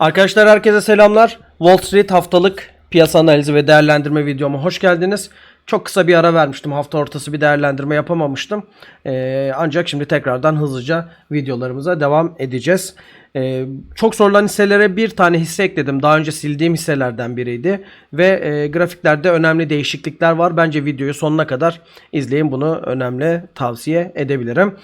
Arkadaşlar herkese selamlar. Wall Street haftalık piyasa analizi ve değerlendirme videoma hoş geldiniz. Çok kısa bir ara vermiştim. Hafta ortası bir değerlendirme yapamamıştım. Ancak şimdi tekrardan hızlıca videolarımıza devam edeceğiz. Çok sorulan hisselere bir tane hisse ekledim. Daha önce sildiğim hisselerden biriydi. Ve grafiklerde önemli değişiklikler var. Bence videoyu sonuna kadar izleyin. Bunu önemli tavsiye edebilirim.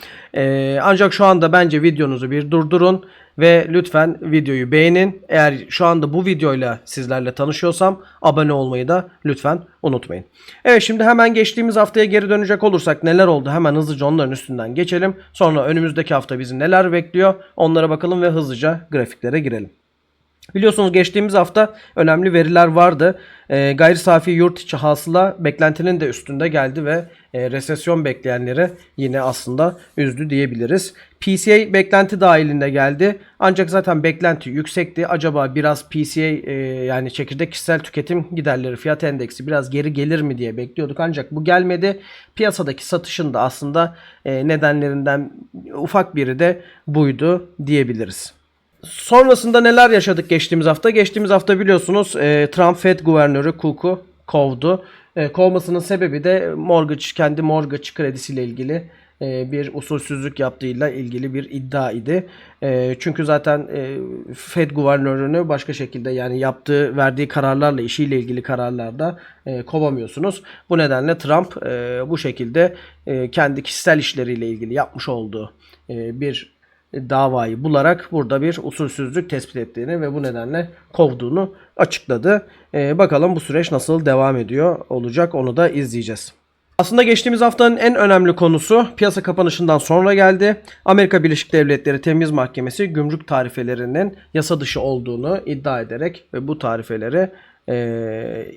Ancak şu anda bence videonuzu bir durdurun. Ve lütfen videoyu beğenin. Eğer şu anda bu videoyla sizlerle tanışıyorsam abone olmayı da lütfen unutmayın. Evet, şimdi hemen geçtiğimiz haftaya geri dönecek olursak neler oldu? Hemen hızlıca onların üstünden geçelim. Sonra önümüzdeki hafta bizi neler bekliyor? Onlara bakalım ve hızlıca grafiklere girelim. Biliyorsunuz geçtiğimiz hafta önemli veriler vardı. Gayri safi yurt içi hasıla beklentinin de üstünde geldi ve resesyon bekleyenleri yine aslında üzdü diyebiliriz. PCE beklenti dahilinde geldi. Ancak zaten beklenti yüksekti. Acaba biraz PCE yani çekirdek kişisel tüketim giderleri fiyat endeksi biraz geri gelir mi diye bekliyorduk. Ancak bu gelmedi. Piyasadaki satışın da aslında nedenlerinden ufak biri de buydu diyebiliriz. Sonrasında neler yaşadık geçtiğimiz hafta? Geçtiğimiz hafta biliyorsunuz Trump Fed Guvernörü Cook'u kovdu. Kovmasının sebebi de kendi mortgage kredisiyle ilgili bir usulsüzlük yaptığıyla ilgili bir iddia idi. Çünkü zaten Fed Guvernörünü başka şekilde yani verdiği kararlarla, işiyle ilgili kararlarda kovamıyorsunuz. Bu nedenle Trump bu şekilde kendi kişisel işleriyle ilgili yapmış olduğu bir davayı bularak burada bir usulsüzlük tespit ettiğini ve bu nedenle kovduğunu açıkladı. Bakalım bu süreç nasıl devam ediyor olacak, onu da izleyeceğiz. Aslında geçtiğimiz haftanın en önemli konusu piyasa kapanışından sonra geldi. Amerika Birleşik Devletleri Temiz Mahkemesi gümrük tarifelerinin yasa dışı olduğunu iddia ederek ve bu tarifeleri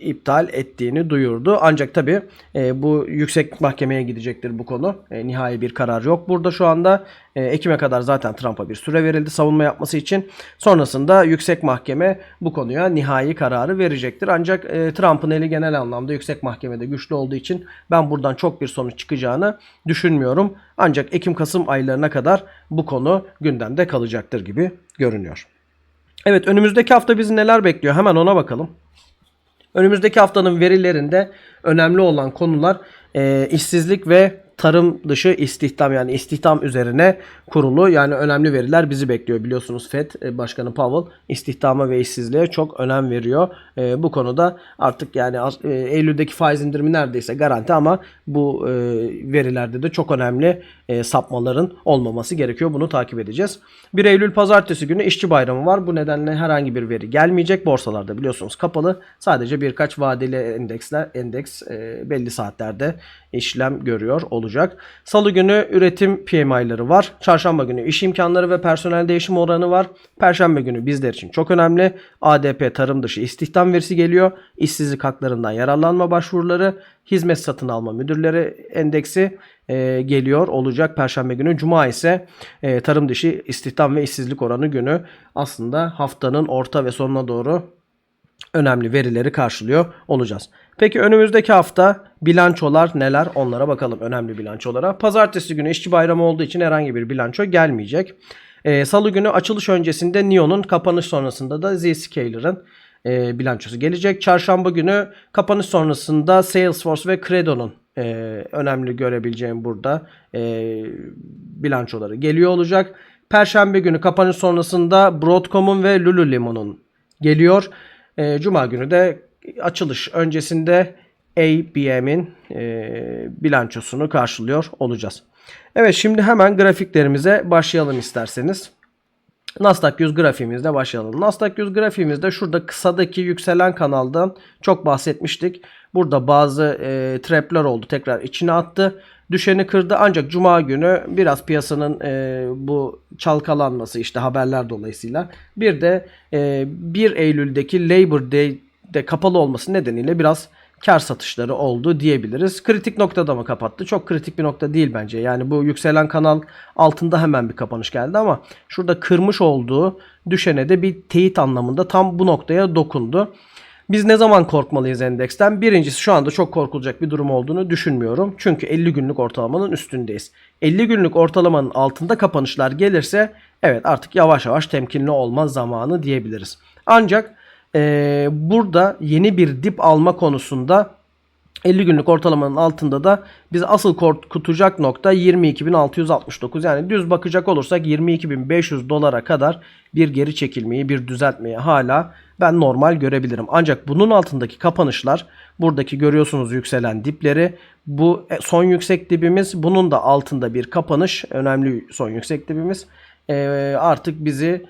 iptal ettiğini duyurdu. Ancak tabi bu yüksek mahkemeye gidecektir bu konu. Nihai bir karar yok burada şu anda. Ekim'e kadar zaten Trump'a bir süre verildi savunma yapması için. Sonrasında yüksek mahkeme bu konuya nihai kararı verecektir. Ancak Trump'ın eli genel anlamda yüksek mahkemede güçlü olduğu için ben buradan çok bir sonuç çıkacağını düşünmüyorum. Ancak Ekim-Kasım aylarına kadar bu konu gündemde kalacaktır gibi görünüyor. Evet, önümüzdeki hafta bizi neler bekliyor? Hemen ona bakalım. Önümüzdeki haftanın verilerinde önemli olan konular işsizlik ve tarım dışı istihdam, yani istihdam üzerine kurulu, yani önemli veriler bizi bekliyor. Biliyorsunuz Fed Başkanı Powell istihdama ve işsizliğe çok önem veriyor. Bu konuda artık yani Eylül'deki faiz indirimi neredeyse garanti ama bu verilerde de çok önemli sapmaların olmaması gerekiyor. Bunu takip edeceğiz. 1 Eylül pazartesi günü işçi bayramı var. Bu nedenle herhangi bir veri gelmeyecek. Borsalarda biliyorsunuz kapalı. Sadece birkaç vadeli endeks belli saatlerde işlem görüyor olacak. Salı günü üretim PMI'ları var. Çarşamba günü iş imkanları ve personel değişim oranı var. Perşembe günü bizler için çok önemli. ADP tarım dışı istihdam verisi geliyor. İşsizlik haklarından yararlanma başvuruları, hizmet satın alma müdürleri endeksi geliyor olacak Perşembe günü. Cuma ise tarım dışı istihdam ve işsizlik oranı günü. Aslında haftanın orta ve sonuna doğru önemli verileri karşılıyor olacağız. Peki önümüzdeki hafta bilançolar neler? Onlara bakalım, önemli bilançolara. Pazartesi günü işçi bayramı olduğu için herhangi bir bilanço gelmeyecek. Salı günü açılış öncesinde NIO'nun, kapanış sonrasında da Zscaler'ın bilançosu gelecek. Çarşamba günü kapanış sonrasında Salesforce ve Credo'nun önemli görebileceğim burada bilançoları geliyor olacak. Perşembe günü kapanış sonrasında Broadcom'un ve Lululemon'un geliyor. Cuma günü de açılış öncesinde ABM'in bilançosunu karşılıyor olacağız. Evet, şimdi hemen grafiklerimize başlayalım isterseniz. Nasdaq 100 grafiğimizde başlayalım. Nasdaq 100 grafiğimizde şurada kısadaki yükselen kanaldan çok bahsetmiştik. Burada bazı trapler oldu, tekrar içine attı. Düşeni kırdı ancak Cuma günü biraz piyasanın bu çalkalanması, işte haberler dolayısıyla, bir de 1 Eylül'deki Labor Day'de kapalı olması nedeniyle biraz kar satışları oldu diyebiliriz. Kritik noktada mı kapattı? Çok kritik bir nokta değil bence. Yani bu yükselen kanal altında hemen bir kapanış geldi ama şurada kırmış olduğu düşene de bir teyit anlamında tam bu noktaya dokundu. Biz ne zaman korkmalıyız endeksten? Birincisi, şu anda çok korkulacak bir durum olduğunu düşünmüyorum. Çünkü 50 günlük ortalamanın üstündeyiz. 50 günlük ortalamanın altında kapanışlar gelirse Evet, artık yavaş yavaş temkinli olma zamanı diyebiliriz. Ancak burada yeni bir dip alma konusunda 50 günlük ortalamanın altında da biz asıl korkutacak nokta 22.669. Yani düz bakacak olursak 22.500 dolara kadar bir geri çekilmeyi, bir düzeltmeyi hala ben normal görebilirim. Ancak bunun altındaki kapanışlar, buradaki görüyorsunuz yükselen dipleri, bu son yüksek dibimiz, bunun da altında bir kapanış, önemli son yüksek dibimiz artık bizi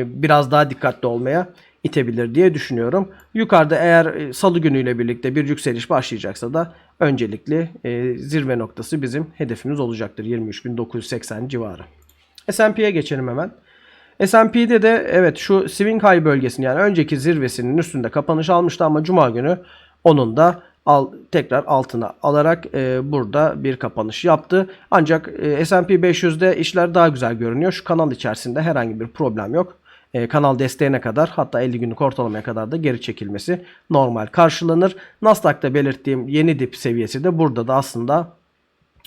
biraz daha dikkatli olmaya itebilir diye düşünüyorum. Yukarıda eğer salı günüyle birlikte bir yükseliş başlayacaksa da öncelikli zirve noktası bizim hedefimiz olacaktır. 23.980 civarı. S&P'ye geçelim hemen. S&P'de de evet şu swing high bölgesini, yani önceki zirvesinin üstünde kapanış almıştı ama cuma günü onun da tekrar altına alarak burada bir kapanış yaptı. Ancak S&P 500'de işler daha güzel görünüyor. Şu kanal içerisinde herhangi bir problem yok. Kanal desteğine kadar, hatta 50 günlük ortalamaya kadar da geri çekilmesi normal karşılanır. Nasdaq'ta belirttiğim yeni dip seviyesi de burada da aslında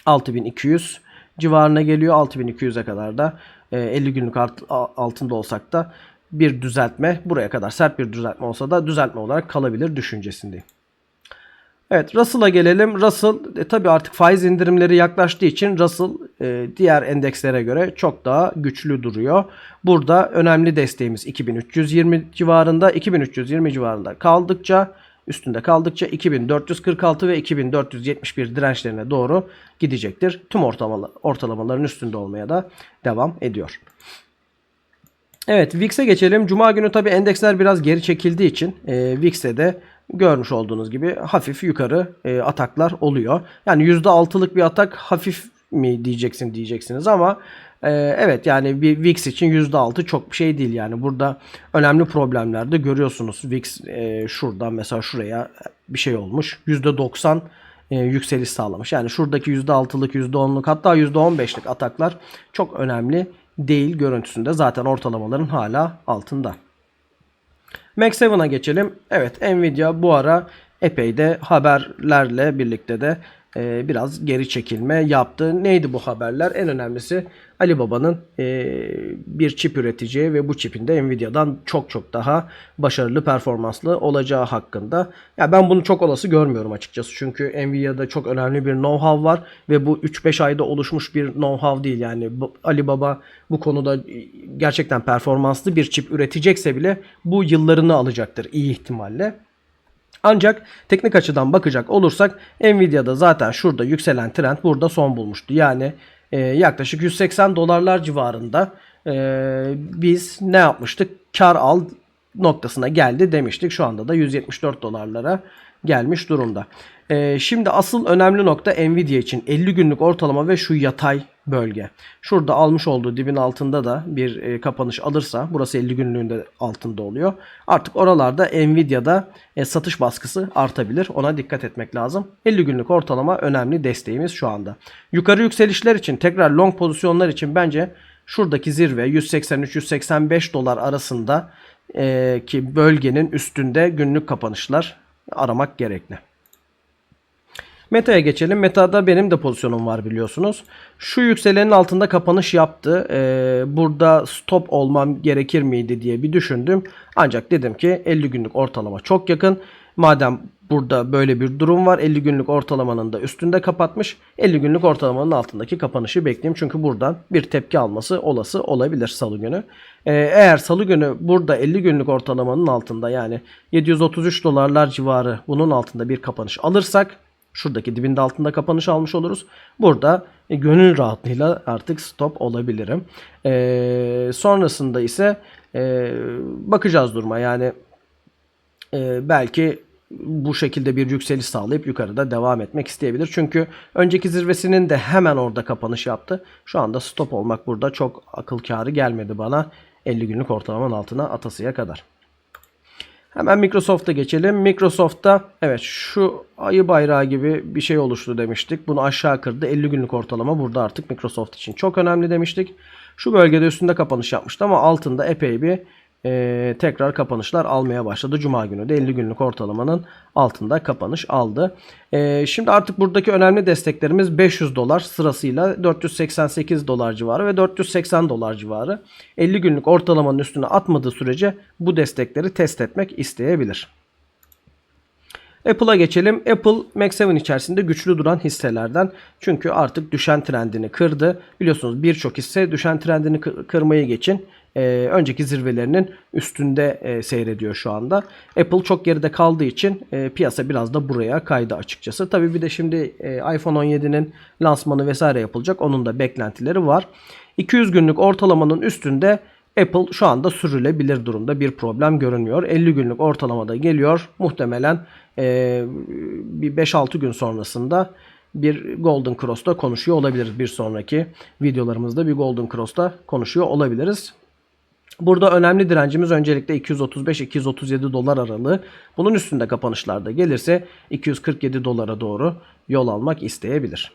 6200 civarına geliyor. 6200'e kadar da 50 günlük altında olsak da bir düzeltme, buraya kadar sert bir düzeltme olsa da düzeltme olarak kalabilir düşüncesindeyim. Evet, Russell'a gelelim. Russell tabii artık faiz indirimleri yaklaştığı için Russell diğer endekslere göre çok daha güçlü duruyor. Burada önemli desteğimiz 2320 civarında. 2320 civarında kaldıkça, üstünde kaldıkça 2446 ve 2471 dirençlerine doğru gidecektir. Tüm ortalamaların üstünde olmaya da devam ediyor. Evet, VIX'e geçelim. Cuma günü tabii endeksler biraz geri çekildiği için VIX'e de görmüş olduğunuz gibi hafif yukarı ataklar oluyor. Yani %6'lık bir atak hafif mi diyeceksiniz ama evet, yani bir VIX için %6 çok bir şey değil. Yani burada önemli problemler de görüyorsunuz. VIX şuradan mesela şuraya bir şey olmuş. %90 yükseliş sağlamış. Yani şuradaki %6'lık, %10'luk, hatta %15'lik ataklar çok önemli değil görüntüsünde. Zaten ortalamaların hala altında. Max 7'a geçelim. Evet, Nvidia bu ara epey de haberlerle birlikte de biraz geri çekilme yaptı. Neydi bu haberler? En önemlisi Alibaba'nın bir çip üreteceği ve bu çipin de Nvidia'dan çok çok daha başarılı, performanslı olacağı hakkında. Ya ben bunu çok olası görmüyorum açıkçası. Çünkü Nvidia'da çok önemli bir know-how var ve bu 3-5 ayda oluşmuş bir know-how değil. Yani Alibaba bu konuda gerçekten performanslı bir çip üretecekse bile bu yıllarını alacaktır iyi ihtimalle. Ancak teknik açıdan bakacak olursak Nvidia'da zaten şurada yükselen trend burada son bulmuştu. Yani yaklaşık 180 dolarlar civarında biz ne yapmıştık? Kar al noktasına geldi demiştik. Şu anda da 174 dolarlara gelmiş durumda. Şimdi asıl önemli nokta Nvidia için 50 günlük ortalama ve şu yatay bölge. Şurada almış olduğu dibin altında da bir kapanış alırsa, burası 50 günlüğün de altında oluyor. Artık oralarda Nvidia'da satış baskısı artabilir. Ona dikkat etmek lazım. 50 günlük ortalama önemli desteğimiz şu anda. Yukarı yükselişler için, tekrar long pozisyonlar için bence şuradaki zirve 183-185 dolar arasında ki bölgenin üstünde günlük kapanışlar aramak gerekli. Meta'ya geçelim. Meta'da benim de pozisyonum var biliyorsunuz. Şu yükselenin altında kapanış yaptı. Burada stop olmam gerekir miydi diye bir düşündüm. Ancak dedim ki 50 günlük ortalama çok yakın. Madem burada böyle bir durum var, 50 günlük ortalamanın da üstünde kapatmış. 50 günlük ortalamanın altındaki kapanışı bekleyeyim. Çünkü buradan bir tepki alması olası olabilir salı günü. Eğer salı günü burada 50 günlük ortalamanın altında, yani 733 dolarlar civarı bunun altında bir kapanış alırsak, şuradaki dibinde altında kapanış almış oluruz. Burada gönül rahatlığıyla artık stop olabilirim. Sonrasında ise bakacağız duruma. Yani belki bu şekilde bir yükseliş sağlayıp yukarıda devam etmek isteyebilir. Çünkü önceki zirvesinin de hemen orada kapanış yaptı. Şu anda stop olmak burada çok akıl kârı gelmedi bana. 50 günlük ortalamanın altına atasıya kadar. Hemen Microsoft'a geçelim. Microsoft'ta evet şu ayı bayrağı gibi bir şey oluştu demiştik. Bunu aşağı kırdı. 50 günlük ortalama burada artık Microsoft için çok önemli demiştik. Şu bölgede üstünde kapanış yapmıştı ama altında epey bir tekrar kapanışlar almaya başladı. Cuma günü de 50 günlük ortalamanın altında kapanış aldı. Şimdi artık buradaki önemli desteklerimiz 500 dolar sırasıyla 488 dolar civarı ve 480 dolar civarı. 50 günlük ortalamanın üstüne atmadığı sürece bu destekleri test etmek isteyebilir. Apple'a geçelim. Apple Max 7 içerisinde güçlü duran hisselerden. Çünkü artık düşen trendini kırdı. Biliyorsunuz birçok hisse düşen trendini kırmayı geçin. Önceki zirvelerinin üstünde seyrediyor şu anda. Apple çok geride kaldığı için piyasa biraz da buraya kaydı açıkçası. Tabii bir de şimdi iPhone 17'nin lansmanı vesaire yapılacak. Onun da beklentileri var. 200 günlük ortalamanın üstünde Apple şu anda sürülebilir durumda, bir problem görünmüyor. 50 günlük ortalamada geliyor. Muhtemelen bir 5-6 gün sonrasında bir Golden Cross'ta konuşuyor olabiliriz. Bir sonraki videolarımızda bir Golden Cross'ta konuşuyor olabiliriz. Burada önemli direncimiz öncelikle 235-237 dolar aralığı. Bunun üstünde kapanışlarda gelirse 247 dolara doğru yol almak isteyebilir.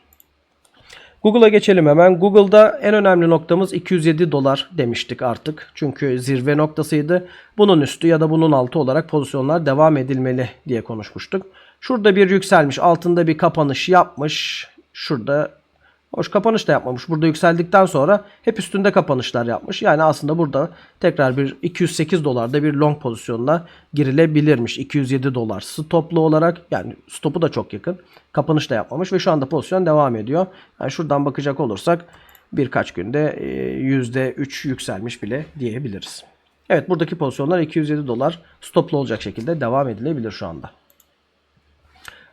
Google'a geçelim hemen. Google'da en önemli noktamız 207 dolar demiştik artık. Çünkü zirve noktasıydı. Bunun üstü ya da bunun altı olarak pozisyonlar devam edilmeli diye konuşmuştuk. Şurada bir yükselmiş. Altında bir kapanış yapmış. Şurada hoş kapanış da yapmamış. Burada yükseldikten sonra hep üstünde kapanışlar yapmış. Yani aslında burada tekrar bir 208 dolarda bir long pozisyonuna girilebilirmiş. 207 dolar stoplu olarak, yani stopu da çok yakın. Kapanış da yapmamış ve şu anda pozisyon devam ediyor. Yani şuradan bakacak olursak birkaç günde %3 yükselmiş bile diyebiliriz. Evet, buradaki pozisyonlar 207 dolar stoplu olacak şekilde devam edilebilir şu anda.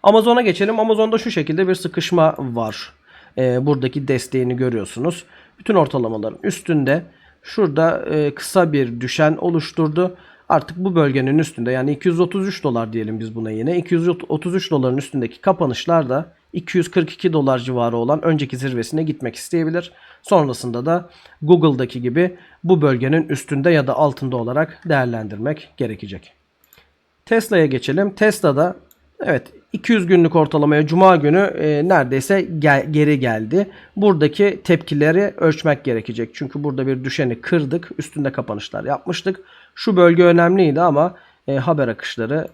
Amazon'a geçelim. Amazon'da şu şekilde bir sıkışma var. Buradaki desteğini görüyorsunuz. Bütün ortalamaların üstünde. Şurada kısa bir düşen oluşturdu. Artık bu bölgenin üstünde, yani 233 dolar diyelim biz buna yine. 233 doların üstündeki kapanışlar da 242 dolar civarı olan önceki zirvesine gitmek isteyebilir. Sonrasında da Google'daki gibi bu bölgenin üstünde ya da altında olarak değerlendirmek gerekecek. Tesla'ya geçelim. Tesla'da evet, 200 günlük ortalamaya Cuma günü neredeyse geri geldi. Buradaki tepkileri ölçmek gerekecek. Çünkü burada bir düşeni kırdık. Üstünde kapanışlar yapmıştık. Şu bölge önemliydi ama haber akışları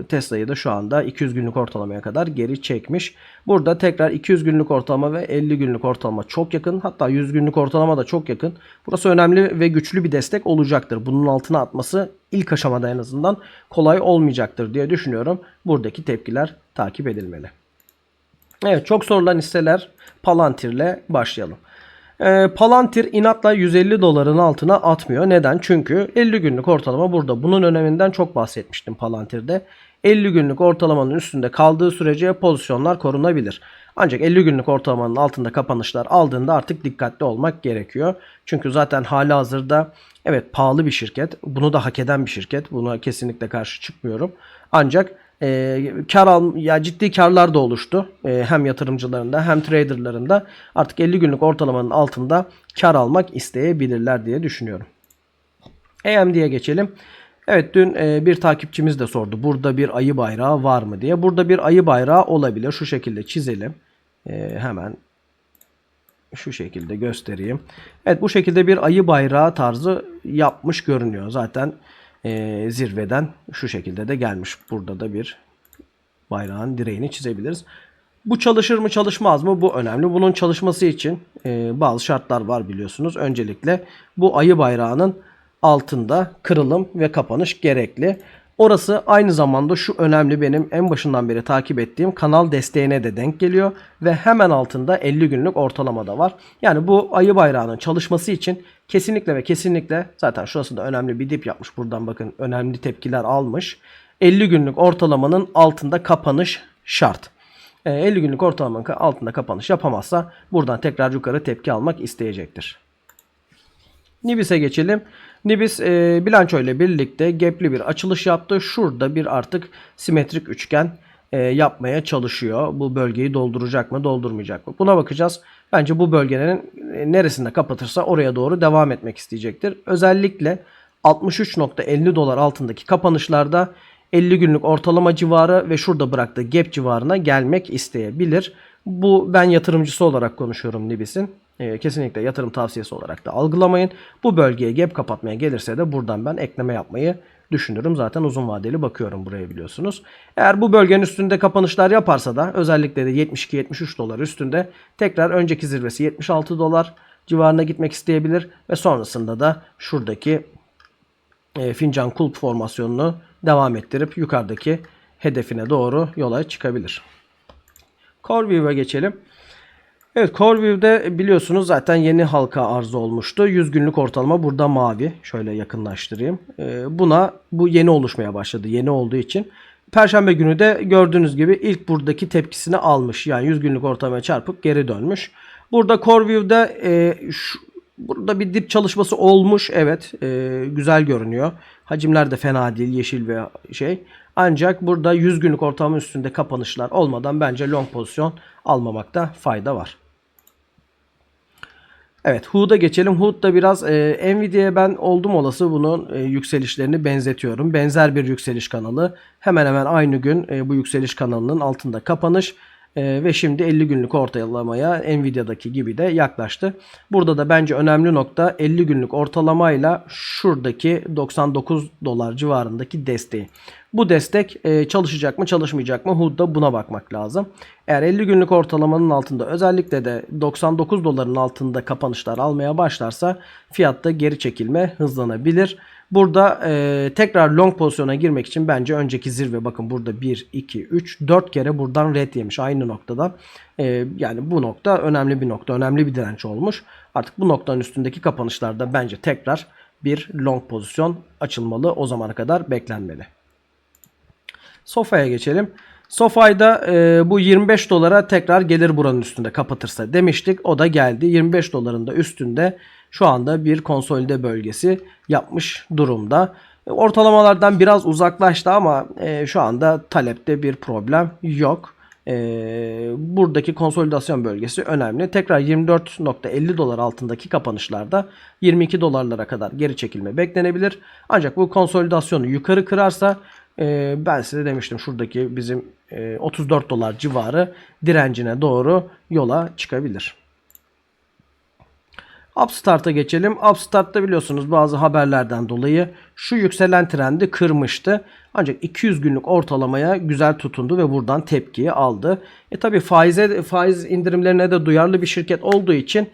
Tesla'yı da şu anda 200 günlük ortalamaya kadar geri çekmiş. Burada tekrar 200 günlük ortalama ve 50 günlük ortalama çok yakın. Hatta 100 günlük ortalama da çok yakın. Burası önemli ve güçlü bir destek olacaktır. Bunun altına atması ilk aşamada en azından kolay olmayacaktır diye düşünüyorum. Buradaki tepkiler takip edilmeli. Evet, çok sorulan hisseler. Palantir'le başlayalım. Palantir inatla 150 doların altına atmıyor. Neden? Çünkü 50 günlük ortalama burada. Bunun öneminden çok bahsetmiştim Palantir'de. 50 günlük ortalamanın üstünde kaldığı sürece pozisyonlar korunabilir. Ancak 50 günlük ortalamanın altında kapanışlar aldığında artık dikkatli olmak gerekiyor. Çünkü zaten halihazırda evet pahalı bir şirket. Bunu da hak eden bir şirket. Buna kesinlikle karşı çıkmıyorum. Ancak ciddi karlar da oluştu. Hem yatırımcılarında hem traderlarında artık 50 günlük ortalamanın altında kar almak isteyebilirler diye düşünüyorum. AMD'ye geçelim. Evet, dün bir takipçimiz de sordu. Burada bir ayı bayrağı var mı diye. Burada bir ayı bayrağı olabilir. Şu şekilde çizelim. Hemen şu şekilde göstereyim. Evet, bu şekilde bir ayı bayrağı tarzı yapmış görünüyor. Zaten zirveden şu şekilde de gelmiş. Burada da bir bayrağın direğini çizebiliriz. Bu çalışır mı çalışmaz mı? Bu önemli. Bunun çalışması için bazı şartlar var biliyorsunuz. Öncelikle bu ayı bayrağının altında kırılım ve kapanış gerekli. Orası aynı zamanda şu önemli, benim en başından beri takip ettiğim kanal desteğine de denk geliyor. Ve hemen altında 50 günlük ortalama da var. Yani bu ayı bayrağının çalışması için kesinlikle ve kesinlikle, zaten şurası da önemli bir dip yapmış. Buradan bakın, önemli tepkiler almış. 50 günlük ortalamanın altında kapanış şart. 50 günlük ortalamanın altında kapanış yapamazsa buradan tekrar yukarı tepki almak isteyecektir. Nibis'e geçelim. Nibis bilanço ile birlikte gap'li bir açılış yaptı. Şurada bir artık simetrik üçgen yapmaya çalışıyor. Bu bölgeyi dolduracak mı, doldurmayacak mı? Buna bakacağız. Bence bu bölgenin neresinde kapatırsa oraya doğru devam etmek isteyecektir. Özellikle 63.50 dolar altındaki kapanışlarda 50 günlük ortalama civarı ve şurada bıraktığı gap civarına gelmek isteyebilir. Bu, ben yatırımcısı olarak konuşuyorum Nibis'in. Kesinlikle yatırım tavsiyesi olarak da algılamayın. Bu bölgeye gap kapatmaya gelirse de buradan ben ekleme yapmayı düşünürüm. Zaten uzun vadeli bakıyorum buraya, biliyorsunuz. Eğer bu bölgenin üstünde kapanışlar yaparsa da özellikle de 72-73 dolar üstünde tekrar önceki zirvesi 76 dolar civarına gitmek isteyebilir ve sonrasında da şuradaki fincan kulp formasyonunu devam ettirip yukarıdaki hedefine doğru yola çıkabilir. CoreView'e geçelim. Evet, CoreView'de biliyorsunuz zaten yeni halka arz olmuştu. 100 günlük ortalama burada mavi. Şöyle yakınlaştırayım. Bu yeni oluşmaya başladı. Yeni olduğu için. Perşembe günü de gördüğünüz gibi ilk buradaki tepkisini almış. Yani 100 günlük ortalamaya çarpıp geri dönmüş. Burada CoreView'de burada bir dip çalışması olmuş. Evet, güzel görünüyor. Hacimler de fena değil, yeşil ve şey. Ancak burada 100 günlük ortalama üstünde kapanışlar olmadan bence long pozisyon almamakta fayda var. Evet, HUD'a geçelim. HUD'da biraz Nvidia'ya ben oldum olası bunun yükselişlerini benzetiyorum. Benzer bir yükseliş kanalı. Hemen hemen aynı gün bu yükseliş kanalının altında kapanış. Ve şimdi 50 günlük ortalamaya Nvidia'daki gibi de yaklaştı. Burada da bence önemli nokta 50 günlük ortalamayla şuradaki 99 dolar civarındaki desteği. Bu destek çalışacak mı çalışmayacak mı? HUD'da buna bakmak lazım. Eğer 50 günlük ortalamanın altında, özellikle de 99 doların altında kapanışlar almaya başlarsa fiyatta geri çekilme hızlanabilir. Burada tekrar long pozisyona girmek için bence önceki zirve, bakın burada 1, 2, 3, 4 kere buradan red yemiş aynı noktada. Yani bu nokta önemli bir nokta, önemli bir direnç olmuş. Artık bu noktanın üstündeki kapanışlarda bence tekrar bir long pozisyon açılmalı, o zamana kadar beklenmeli. SOFA'ya geçelim. SOFA'da bu 25 dolara tekrar gelir buranın üstünde kapatırsa demiştik. O da geldi. 25 doların da üstünde şu anda bir konsolide bölgesi yapmış durumda. Ortalamalardan biraz uzaklaştı ama şu anda talepte bir problem yok. Buradaki konsolidasyon bölgesi önemli. Tekrar 24.50 dolar altındaki kapanışlarda 22 dolarlara kadar geri çekilme beklenebilir. Ancak bu konsolidasyonu yukarı kırarsa ben size demiştim, şuradaki bizim 34 dolar civarı direncine doğru yola çıkabilir. Upstart'a geçelim. Upstart'ta biliyorsunuz bazı haberlerden dolayı şu yükselen trendi kırmıştı. Ancak 200 günlük ortalamaya güzel tutundu ve buradan tepkiyi aldı. Tabi faiz indirimlerine de duyarlı bir şirket olduğu için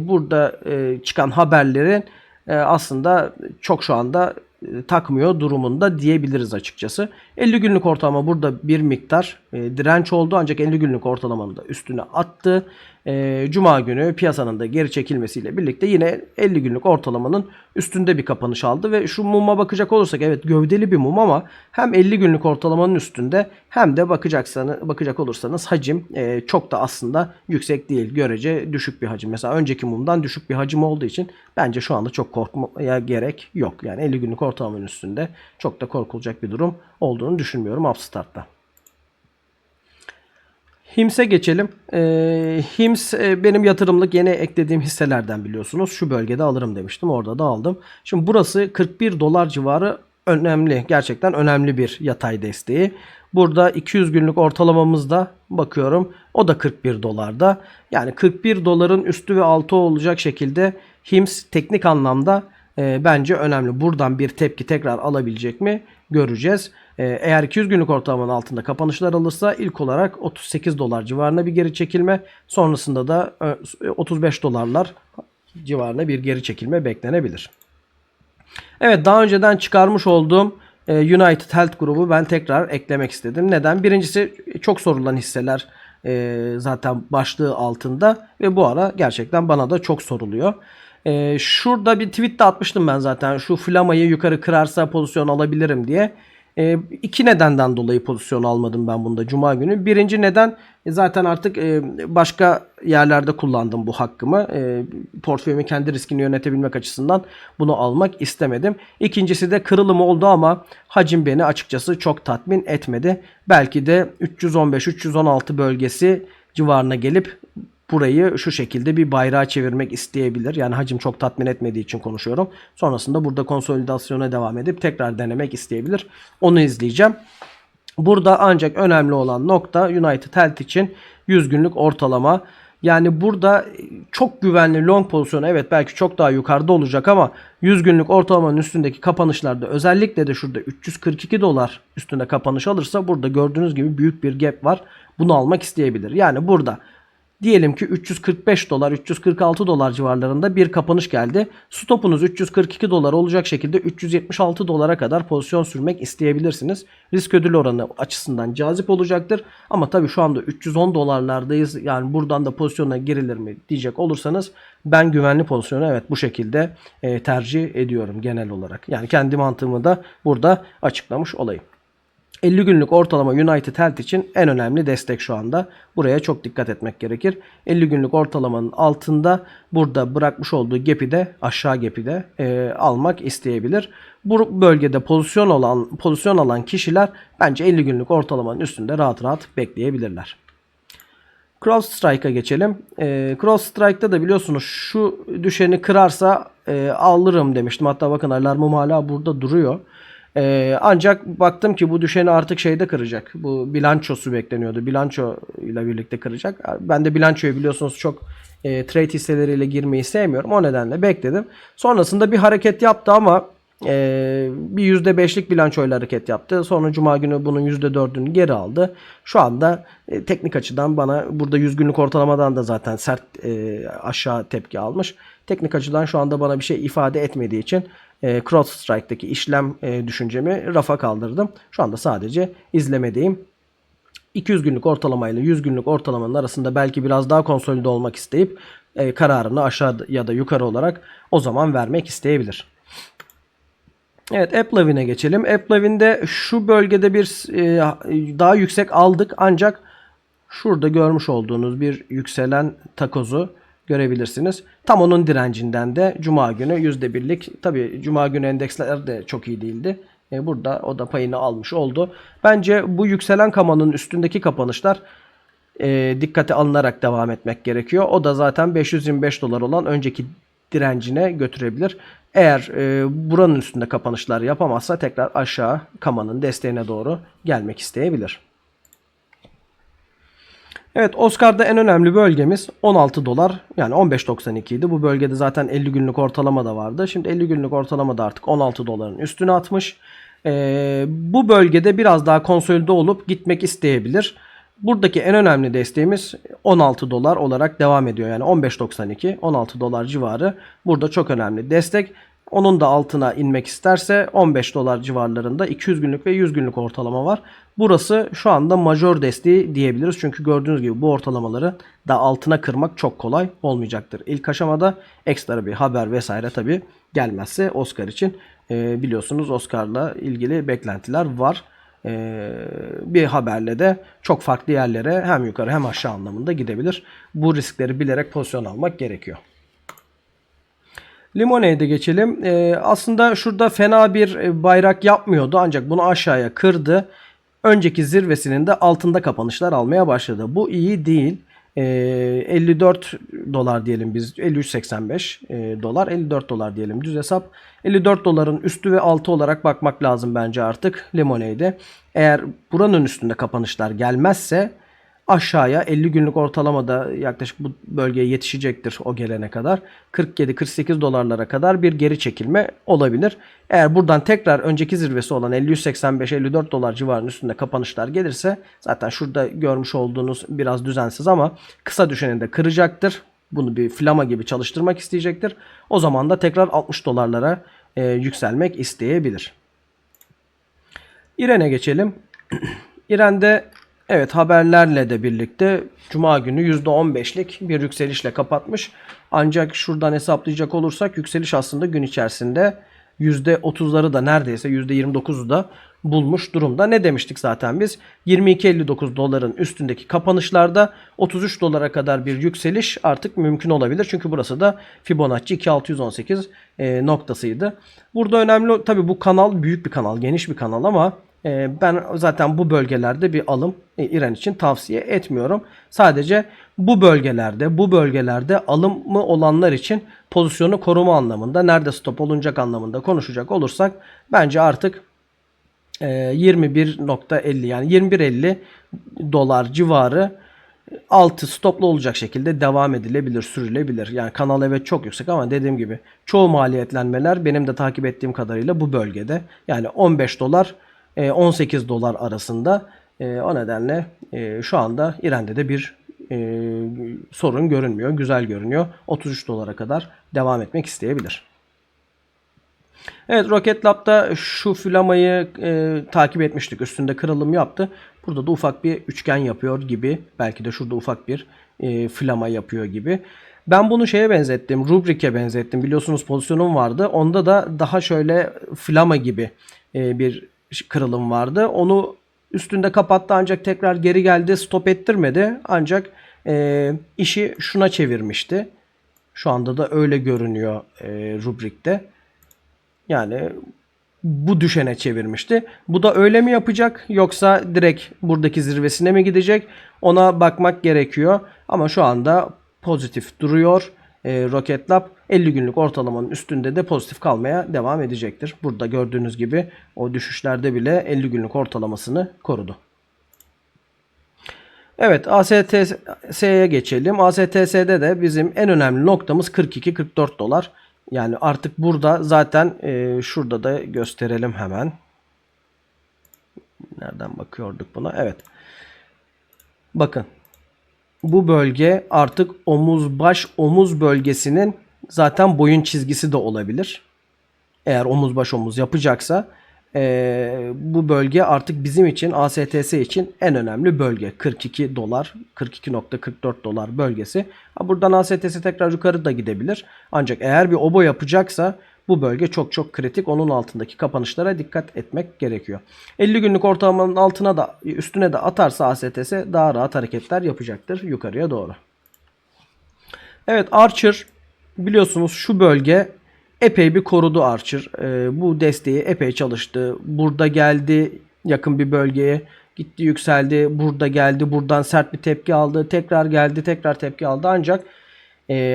burada çıkan haberlerin aslında çok şu anda takmıyor durumunda diyebiliriz açıkçası. 50 günlük ortalama burada bir miktar direnç oldu, ancak 50 günlük ortalamanın da üstüne attı. Cuma günü piyasanın da geri çekilmesiyle birlikte yine 50 günlük ortalamanın üstünde bir kapanış aldı ve şu muma bakacak olursak, evet gövdeli bir mum ama hem 50 günlük ortalamanın üstünde hem de bakacak olursanız hacim çok da aslında yüksek değil, görece düşük bir hacim. Mesela önceki mumdan düşük bir hacim olduğu için bence şu anda çok korkmaya gerek yok. Yani 50 günlük ortalamanın üstünde çok da korkulacak bir durum olduğunu düşünmüyorum Upstart'ta. HIMS'e geçelim. HIMS benim yatırımlık yeni eklediğim hisselerden, biliyorsunuz. Şu bölgede alırım demiştim. Orada da aldım. Şimdi burası 41 dolar civarı önemli. Gerçekten önemli bir yatay desteği. Burada 200 günlük ortalamamızda bakıyorum. O da 41 dolarda. Yani 41 doların üstü ve altı olacak şekilde HIMS teknik anlamda bence önemli. Buradan bir tepki tekrar alabilecek mi göreceğiz. Eğer 200 günlük ortalamanın altında kapanışlar alırsa ilk olarak 38 dolar civarına bir geri çekilme, sonrasında da 35 dolarlar civarına bir geri çekilme beklenebilir. Evet, daha önceden çıkarmış olduğum United Health grubu ben tekrar eklemek istedim. Neden? Birincisi, çok sorulan hisseler zaten başlığı altında ve bu ara gerçekten bana da çok soruluyor. Şurada bir tweet de atmıştım ben zaten. Şu flamayı yukarı kırarsa pozisyon alabilirim diye. İki nedenden dolayı pozisyon almadım ben bunda Cuma günü. Birinci neden, zaten artık başka yerlerde kullandım bu hakkımı. Portföyümü kendi riskini yönetebilmek açısından bunu almak istemedim. İkincisi de kırılım oldu ama hacim beni açıkçası çok tatmin etmedi. Belki de 315-316 bölgesi civarına gelip burayı şu şekilde bir bayrağa çevirmek isteyebilir. Yani hacim çok tatmin etmediği için konuşuyorum. Sonrasında burada konsolidasyona devam edip tekrar denemek isteyebilir. Onu izleyeceğim. Burada ancak önemli olan nokta United Health için 100 günlük ortalama. Yani burada çok güvenli long pozisyonu evet belki çok daha yukarıda olacak ama 100 günlük ortalamanın üstündeki kapanışlarda özellikle de şurada 342 dolar üstünde kapanış alırsa burada gördüğünüz gibi büyük bir gap var. Bunu almak isteyebilir. Yani burada diyelim ki 345 dolar, 346 dolar civarlarında bir kapanış geldi. Stopunuz 342 dolar olacak şekilde 376 dolara kadar pozisyon sürmek isteyebilirsiniz. Risk ödül oranı açısından cazip olacaktır. Ama tabii şu anda 310 dolarlardayız. Yani buradan da pozisyona girilir mi diyecek olursanız ben güvenli pozisyonu evet bu şekilde tercih ediyorum genel olarak. Yani kendi mantığımı da burada açıklamış olayım. 50 günlük ortalama United Health için en önemli destek şu anda. Buraya çok dikkat etmek gerekir. 50 günlük ortalamanın altında burada bırakmış olduğu gap'i de aşağı gap'i de almak isteyebilir. Bu bölgede pozisyon alan kişiler bence 50 günlük ortalamanın üstünde rahat rahat bekleyebilirler. CrowdStrike'a geçelim. CrowdStrike'da da biliyorsunuz şu düşeni kırarsa alırım demiştim. Hatta bakın alarmım hala burada duruyor. Ancak baktım ki bu düşeni artık şeyde kıracak. Bu bilançosu bekleniyordu. Bilanço ile birlikte kıracak. Ben de bilançoyu biliyorsunuz çok trade hisseleriyle girmeyi sevmiyorum. O nedenle bekledim. Sonrasında bir hareket yaptı ama bir %5'lik bilançoyla hareket yaptı. Sonra Cuma günü bunun %4'ünü geri aldı. Şu anda teknik açıdan bana burada 100 günlük ortalamadan da zaten sert aşağı tepki almış. Teknik açıdan şu anda bana bir şey ifade etmediği için CrowdStrike'daki işlem düşüncemi rafa kaldırdım. Şu anda sadece izlemedeyim. 200 günlük ortalama ile 100 günlük ortalamanın arasında belki biraz daha konsolide olmak isteyip kararını aşağı ya da yukarı olarak o zaman vermek isteyebilir. Evet, AppLovin'e geçelim. AppLovin'de şu bölgede bir daha yüksek aldık ancak şurada görmüş olduğunuz bir yükselen takozu görebilirsiniz. Tam onun direncinden de Cuma günü %1'lik, tabi Cuma günü endeksler de çok iyi değildi. Burada o da payını almış oldu. Bence bu yükselen kamanın üstündeki kapanışlar dikkate alınarak devam etmek gerekiyor. O da zaten 525 dolar olan önceki direncine götürebilir. Eğer buranın üstünde kapanışlar yapamazsa tekrar aşağı kamanın desteğine doğru gelmek isteyebilir. Evet, Oscar'da en önemli bölgemiz 16 dolar, yani 15.92 idi. Bu bölgede zaten 50 günlük ortalama da vardı. Şimdi 50 günlük ortalama da artık 16 doların üstüne atmış. Bu bölgede biraz daha konsolide olup gitmek isteyebilir. Buradaki en önemli desteğimiz 16 dolar olarak devam ediyor. Yani 15.92, 16 dolar civarı burada çok önemli destek. Onun da altına inmek isterse 15 dolar civarlarında 200 günlük ve 100 günlük ortalama var. Burası şu anda majör desteği diyebiliriz. Çünkü gördüğünüz gibi bu ortalamaları da altına kırmak çok kolay olmayacaktır. İlk aşamada ekstra bir haber vesaire tabi gelmezse Oscar için biliyorsunuz Oscar'la ilgili beklentiler var. Bir haberle de çok farklı yerlere hem yukarı hem aşağı anlamında gidebilir. Bu riskleri bilerek pozisyon almak gerekiyor. Limonade'e geçelim. Aslında şurada fena bir bayrak yapmıyordu ancak bunu aşağıya kırdı. Önceki zirvesinin de altında kapanışlar almaya başladı. Bu iyi değil. 54 dolar diyelim biz, 53.85 dolar, 54 dolar diyelim düz hesap. 54 doların üstü ve altı olarak bakmak lazım bence artık Limonade'e. Eğer buranın üstünde kapanışlar gelmezse aşağıya 50 günlük ortalamada yaklaşık bu bölgeye yetişecektir o gelene kadar. 47-48 dolarlara kadar bir geri çekilme olabilir. Eğer buradan tekrar önceki zirvesi olan 53.85-54 dolar civarının üstünde kapanışlar gelirse zaten şurada görmüş olduğunuz biraz düzensiz ama kısa düşeni de kıracaktır. Bunu bir flama gibi çalıştırmak isteyecektir. O zaman da tekrar 60 dolarlara yükselmek isteyebilir. İren'e geçelim. İren'de evet haberlerle de birlikte Cuma günü %15'lik bir yükselişle kapatmış. Ancak şuradan hesaplayacak olursak yükseliş aslında gün içerisinde %30'ları da neredeyse %29'u da bulmuş durumda. Ne demiştik zaten biz? 22.59 doların üstündeki kapanışlarda 33 dolara kadar bir yükseliş artık mümkün olabilir. Çünkü burası da Fibonacci 2618 noktasıydı. Burada önemli tabii bu kanal büyük bir kanal, geniş bir kanal ama ben zaten bu bölgelerde bir alım İren için tavsiye etmiyorum. Sadece bu bölgelerde alımı olanlar için pozisyonu koruma anlamında, nerede stop olunacak anlamında konuşacak olursak bence artık 21.50 yani 21.50 dolar civarı altı stoplu olacak şekilde devam edilebilir, sürülebilir. Yani kanal evet çok yüksek ama dediğim gibi çoğu maliyetlenmeler benim de takip ettiğim kadarıyla bu bölgede. Yani 15 dolar 18 dolar arasında. O nedenle şu anda İran'da de bir sorun görünmüyor. Güzel görünüyor. 33 dolara kadar devam etmek isteyebilir. Evet, Rocket Lab'da şu flamayı takip etmiştik. Üstünde kırılım yaptı. Burada da ufak bir üçgen yapıyor gibi. Belki de şurada ufak bir flama yapıyor gibi. Ben bunu şeye benzettim. Rubrik'e benzettim. Biliyorsunuz pozisyonum vardı. Onda da daha şöyle flama gibi bir kırılım vardı. Onu üstünde kapattı ancak tekrar geri geldi. Stop ettirmedi. Ancak işi şuna çevirmişti. Şu anda da öyle görünüyor Rubrik'te. Yani bu düşene çevirmişti. Bu da öyle mi yapacak yoksa direkt buradaki zirvesine mi gidecek? Ona bakmak gerekiyor. Ama şu anda pozitif duruyor. Rocket Lab 50 günlük ortalamanın üstünde de pozitif kalmaya devam edecektir. Burada gördüğünüz gibi o düşüşlerde bile 50 günlük ortalamasını korudu. Evet, ASTS'ye geçelim. ASTS'de de bizim en önemli noktamız 42-44 dolar. Yani artık burada zaten şurada da gösterelim hemen. Nereden bakıyorduk buna? Evet. Bakın. Bu bölge artık omuz baş omuz bölgesinin zaten boyun çizgisi de olabilir. Eğer omuz baş omuz yapacaksa bu bölge artık bizim için ASTS için en önemli bölge. 42 dolar, 42.44 dolar bölgesi. Buradan ASTS tekrar yukarı da gidebilir. Ancak eğer bir obo yapacaksa bu bölge çok çok kritik. Onun altındaki kapanışlara dikkat etmek gerekiyor. 50 günlük ortalamanın altına da üstüne de atarsa ASTS daha rahat hareketler yapacaktır yukarıya doğru. Evet, Archer biliyorsunuz şu bölge epey bir korudu Archer. Bu desteği epey çalıştı. Burada geldi yakın bir bölgeye. Gitti yükseldi. Burada geldi. Buradan sert bir tepki aldı. Tekrar geldi. Tekrar tepki aldı. Ancak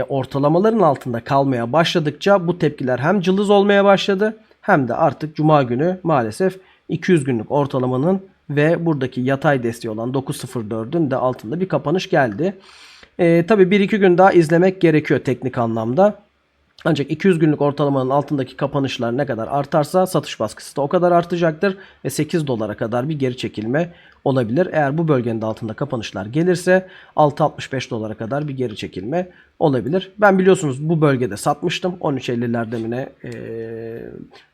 ortalamaların altında kalmaya başladıkça bu tepkiler hem cılız olmaya başladı hem de artık Cuma günü maalesef 200 günlük ortalamanın ve buradaki yatay desteği olan 9.04'ün de altında bir kapanış geldi. Tabii 1-2 gün daha izlemek gerekiyor teknik anlamda. Ancak 200 günlük ortalamanın altındaki kapanışlar ne kadar artarsa satış baskısı da o kadar artacaktır ve 8 dolara kadar bir geri çekilme olabilir. Eğer bu bölgenin de altında kapanışlar gelirse 6.65 dolara kadar bir geri çekilme olabilir. Ben biliyorsunuz bu bölgede satmıştım. 13.50'lerde mi ne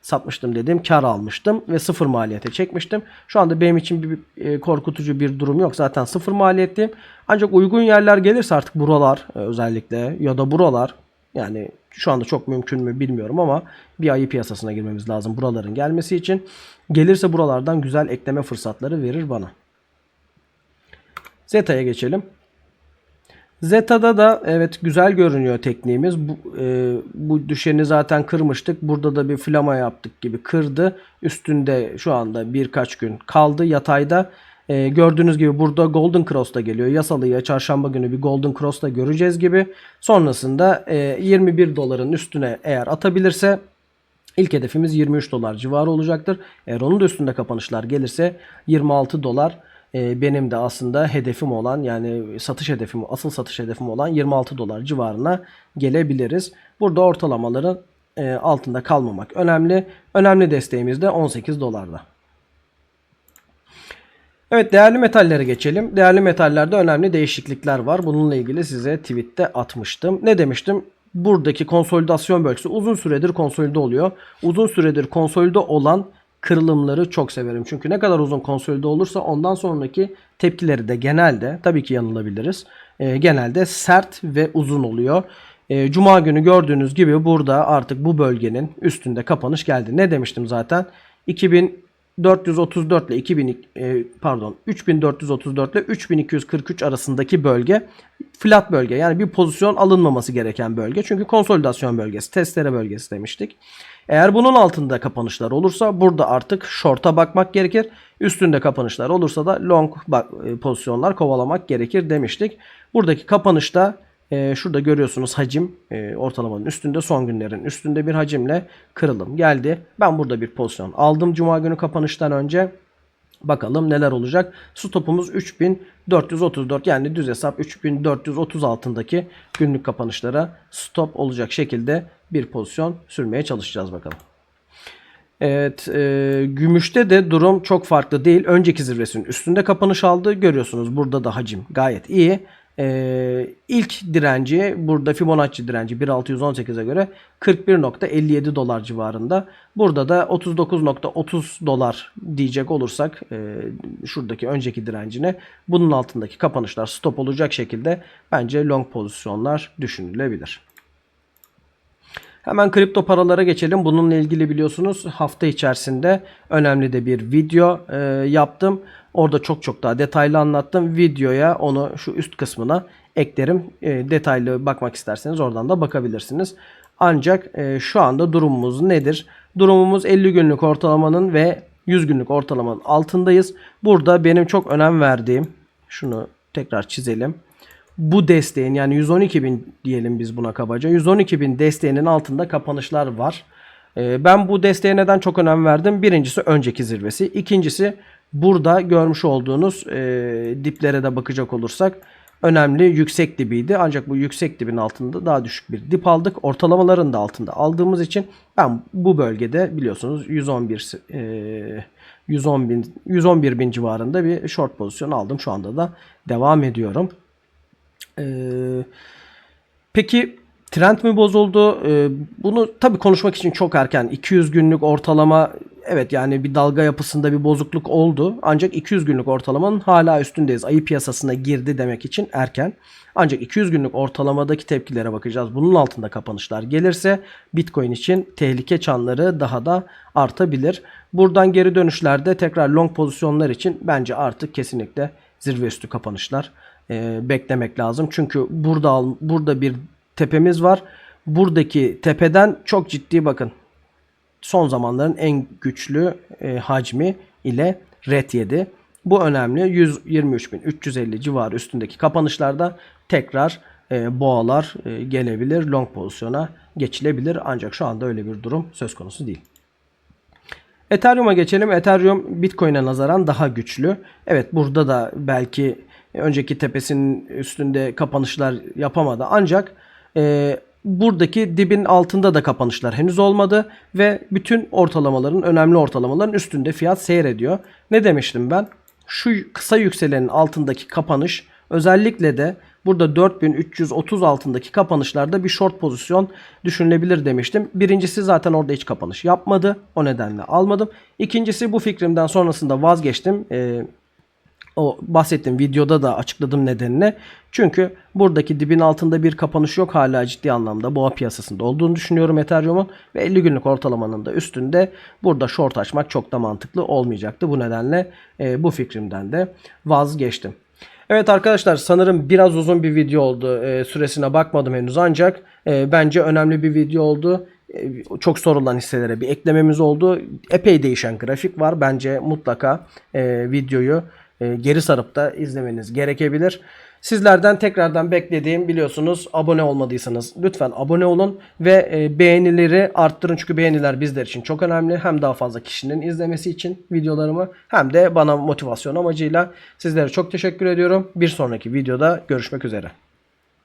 satmıştım dediğim kar almıştım ve sıfır maliyete çekmiştim. Şu anda benim için bir korkutucu bir durum yok. Zaten sıfır maliyetliyim. Ancak uygun yerler gelirse artık buralar özellikle ya da buralar, yani şu anda çok mümkün mü bilmiyorum ama bir ayı piyasasına girmemiz lazım buraların gelmesi için. Gelirse buralardan güzel ekleme fırsatları verir bana. Zeta'ya geçelim. Zeta'da da evet güzel görünüyor tekniğimiz. Bu düşeni zaten kırmıştık. Burada da bir flama yaptık gibi kırdı. Üstünde şu anda birkaç gün kaldı yatayda. Gördüğünüz gibi burada Golden Cross da geliyor. Yasalıya çarşamba günü bir Golden Cross da göreceğiz gibi. Sonrasında 21 doların üstüne eğer atabilirse ilk hedefimiz 23 dolar civarı olacaktır. Eğer onun da üstünde kapanışlar gelirse 26 dolar benim de aslında hedefim olan, yani satış hedefim, asıl satış hedefim olan 26 dolar civarına gelebiliriz. Burada ortalamaların altında kalmamak önemli. Önemli desteğimiz de 18 dolarda. Evet, değerli metallere geçelim. Değerli metallerde önemli değişiklikler var. Bununla ilgili size tweette atmıştım. Ne demiştim? Buradaki konsolidasyon bölgesi uzun süredir konsolide oluyor. Uzun süredir konsolide olan kırılımları çok severim. Çünkü ne kadar uzun konsolide olursa ondan sonraki tepkileri de genelde, tabii ki yanılabiliriz, genelde sert ve uzun oluyor. Cuma günü gördüğünüz gibi burada artık bu bölgenin üstünde kapanış geldi. Ne demiştim zaten? 2434 ile 3434 ile 3243 arasındaki bölge flat bölge. Yani bir pozisyon alınmaması gereken bölge. Çünkü konsolidasyon bölgesi, testere bölgesi demiştik. Eğer bunun altında kapanışlar olursa burada artık short'a bakmak gerekir. Üstünde kapanışlar olursa da long pozisyonlar kovalamak gerekir demiştik. Buradaki kapanışta şurada görüyorsunuz hacim ortalamanın üstünde, son günlerin üstünde bir hacimle kırılım geldi. Ben burada bir pozisyon aldım Cuma günü kapanıştan önce. Bakalım neler olacak. Stopumuz 3434, yani düz hesap 3430 altındaki günlük kapanışlara stop olacak şekilde bir pozisyon sürmeye çalışacağız bakalım. Evet, gümüşte de durum çok farklı değil. Önceki zirvesinin üstünde kapanış aldı. Görüyorsunuz burada da hacim gayet iyi. İlk direnci burada, Fibonacci direnci 1618'e göre 41.57 dolar civarında. Burada da 39.30 dolar diyecek olursak şuradaki önceki direncine, bunun altındaki kapanışlar stop olacak şekilde bence long pozisyonlar düşünülebilir. Hemen kripto paralara geçelim. Bununla ilgili biliyorsunuz hafta içerisinde önemli de bir video yaptım. Orada çok daha detaylı anlattım. Videoya onu şu üst kısmına eklerim. Detaylı bakmak isterseniz oradan da bakabilirsiniz. Ancak şu anda durumumuz nedir? Durumumuz 50 günlük ortalamanın ve 100 günlük ortalamanın altındayız. Burada benim çok önem verdiğim, şunu tekrar çizelim. Bu desteğin, yani 112.000 diyelim biz buna kabaca, 112.000 desteğinin altında kapanışlar var. Ben bu desteğe neden çok önem verdim? Birincisi önceki zirvesi. İkincisi burada görmüş olduğunuz diplere de bakacak olursak önemli yüksek dibiydi. Ancak bu yüksek dibin altında daha düşük bir dip aldık. Ortalamaların da altında aldığımız için ben bu bölgede biliyorsunuz 111 bin civarında bir short pozisyon aldım. Şu anda da devam ediyorum. Peki trend mi bozuldu? Bunu tabii konuşmak için çok erken. 200 günlük ortalama, evet yani bir dalga yapısında bir bozukluk oldu. Ancak 200 günlük ortalamanın hala üstündeyiz. Ayı piyasasına girdi demek için erken. Ancak 200 günlük ortalamadaki tepkilere bakacağız. Bunun altında kapanışlar gelirse Bitcoin için tehlike çanları daha da artabilir. Buradan geri dönüşlerde tekrar long pozisyonlar için bence artık kesinlikle zirve üstü kapanışlar beklemek lazım. Çünkü burada bir tepemiz var. Buradaki tepeden çok ciddi, bakın, son zamanların en güçlü hacmi ile ret yedi. Bu önemli. 123.350 civarı üstündeki kapanışlarda tekrar boğalar gelebilir. Long pozisyona geçilebilir. Ancak şu anda öyle bir durum söz konusu değil. Ethereum'a geçelim. Ethereum Bitcoin'e nazaran daha güçlü. Evet, burada da belki önceki tepesinin üstünde kapanışlar yapamadı. Ancak buradaki dibin altında da kapanışlar henüz olmadı. Ve bütün ortalamaların, önemli ortalamaların üstünde fiyat seyrediyor. Ne demiştim ben? Şu kısa yükselenin altındaki kapanış, özellikle de burada 4330 altındaki kapanışlarda bir short pozisyon düşünülebilir demiştim. Birincisi zaten orada hiç kapanış yapmadı. O nedenle almadım. İkincisi, bu fikrimden sonrasında vazgeçtim. O bahsettiğim videoda da açıkladım nedenini. Çünkü buradaki dibin altında bir kapanış yok. Hala ciddi anlamda boğa piyasasında olduğunu düşünüyorum Ethereum'un. Ve 50 günlük ortalamanın da üstünde burada short açmak çok da mantıklı olmayacaktı. Bu nedenle bu fikrimden de vazgeçtim. Evet arkadaşlar, sanırım biraz uzun bir video oldu. Süresine bakmadım henüz, ancak bence önemli bir video oldu. Çok sorulan hisselere bir eklememiz oldu. Epey değişen grafik var. Bence mutlaka videoyu geri sarıp da izlemeniz gerekebilir. Sizlerden tekrardan beklediğim, biliyorsunuz, abone olmadıysanız lütfen abone olun ve beğenileri arttırın. Çünkü beğeniler bizler için çok önemli. Hem daha fazla kişinin izlemesi için videolarımı, hem de bana motivasyon amacıyla. Sizlere çok teşekkür ediyorum. Bir sonraki videoda görüşmek üzere.